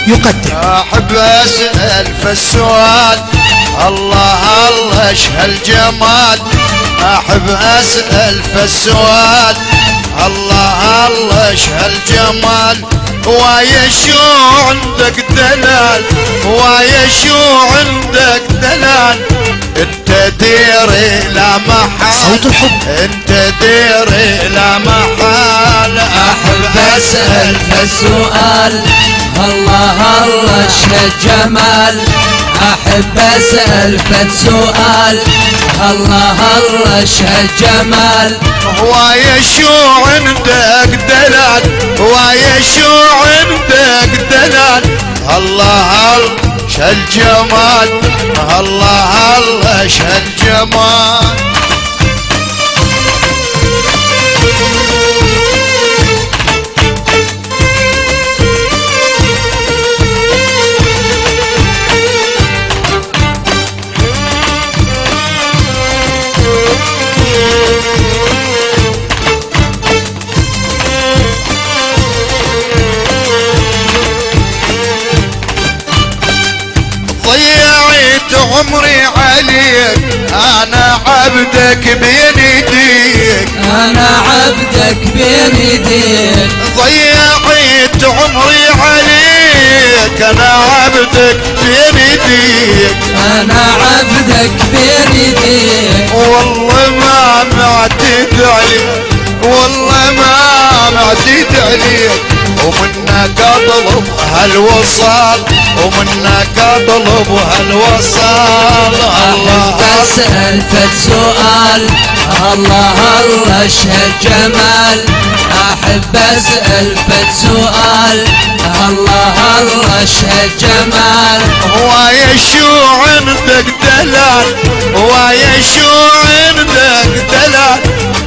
يقدم. احب اسأل فالسؤال الله الله ايش هالجمال. احب اسأل فالسؤال الله الله ايش هالجمال. ويا شو عندك دلال ويا شو عندك دلال. انت ديري لا محال صوت الحب. انت ديري لا محال. احب اسأل فالسؤال الله الله ايش هالجمال. احب اسأل فالسؤال الله الله ايش هالجمال. ويا شو عندك دلال ويا شو عندك دلال. الله الله شهالجمال الله الله شهالجمال. عمري عليك انا عبدك بين يديك. انا عبدك بين يديك. ضيعت عمري عليك انا عبدك بين يديك. انا عبدك بين يديك. والله ما معتد عليك والله ما معتد عليك. ومنك اطلب هالوصال ومنك اطلب هالوصال. الله اسأل فالسؤال الله الله ايش هالجمال. احب اسأل فالسؤال الله الله ايش هالجمال. ويا شو عندك دلال ويا شو عندك دلال.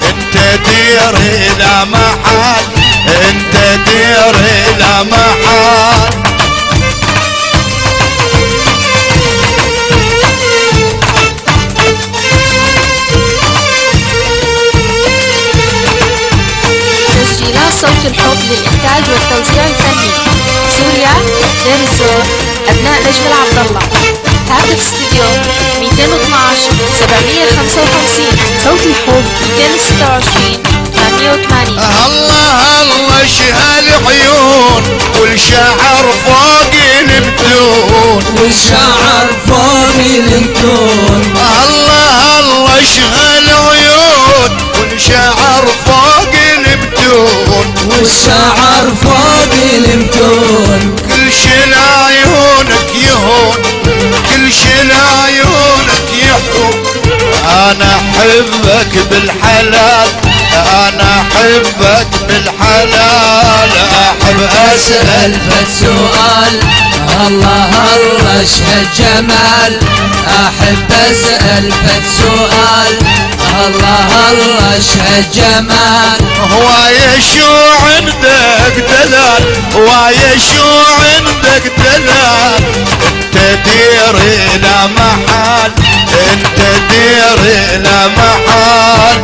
انت ديري لا محال انت ديري لا محال. تسجيلات صوت الحب للإنتاج والتوزيع الفني سوريا دير الزور أبناء نجم العبدالله. هاتف استوديو 212 755. صوت الحب 226 880. الله الله شهال عيون والشعر فوق البدون والشعر فوق البدون. الله الله شهال عيون والشعر فوق البدون والشعر فوق البدون. كل شي لعيونك يهون كل شي لعيونك يحون. انا احبك بالحلال انا احبك بالحلال. احب اسأل فالسؤال الله الله ايش هالجمال. احب اسأل فالسؤال الله الله ايش هالجمال. ويا شو عندك دلال ويا شو عندك دلال. انت ديري لا محال انت ديري لا محال.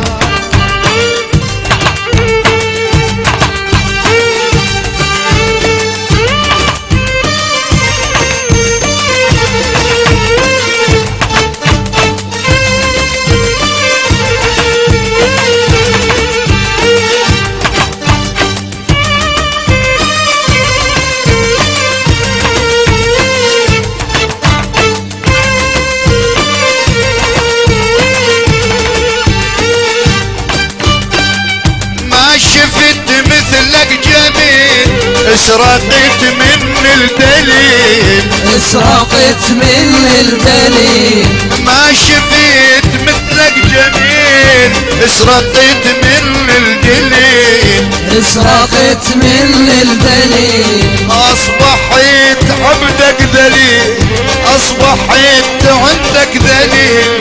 اسرقت من الدليل اسرقت من الدليل. ما شفيت مثلك جميل اسرقت من الدليل. اسرقت من الدليل. اصبحت عبدك دليل اصبحت عندك دليل.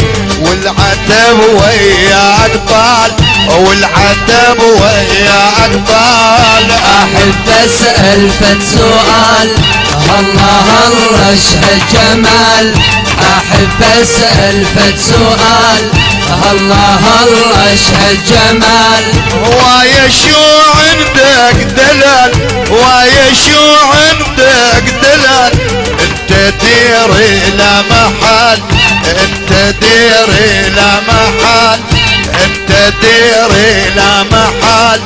والعتب وياك طال والعتب وياك طال. احب اسأل فالسؤال الله الله ايش هالجمال. احب اسأل فالسؤال الله الله ايش هالجمال. ويا شو عندك دلال ويا شو عندك دلال. ديري لا محل انت ديري لا محل انت ديري لا محل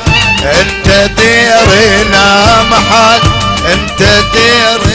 انت ديري لا محل انت ديري